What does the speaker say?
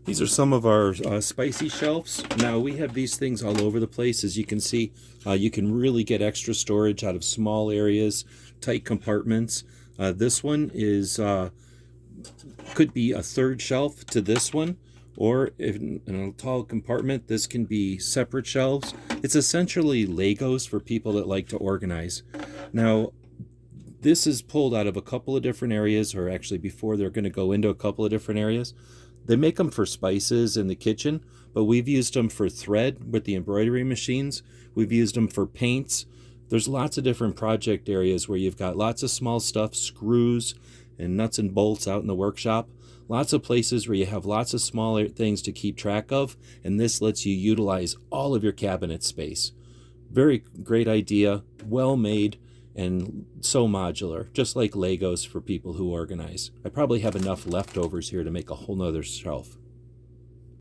These are some of our spicy shelves. Now we have these things all over the place. As you can see, you can really get extra storage out of small areas, tight compartments. This one is could be a third shelf to this one, or in a tall compartment, this can be separate shelves. It's essentially Legos for people that like to organize. Now, this is pulled out of a couple of different areas, or actually before they're going to go into a couple of different areas. They make them for spices in the kitchen, but we've used them for thread with the embroidery machines. We've used them for paints. There's lots of different project areas where you've got lots of small stuff, screws and nuts and bolts out in the workshop. Lots of places where you have lots of smaller things to keep track of, and this lets you utilize all of your cabinet space. Very great idea, well made, and so modular, just like Legos for people who organize. I probably have enough leftovers here to make a whole nother shelf.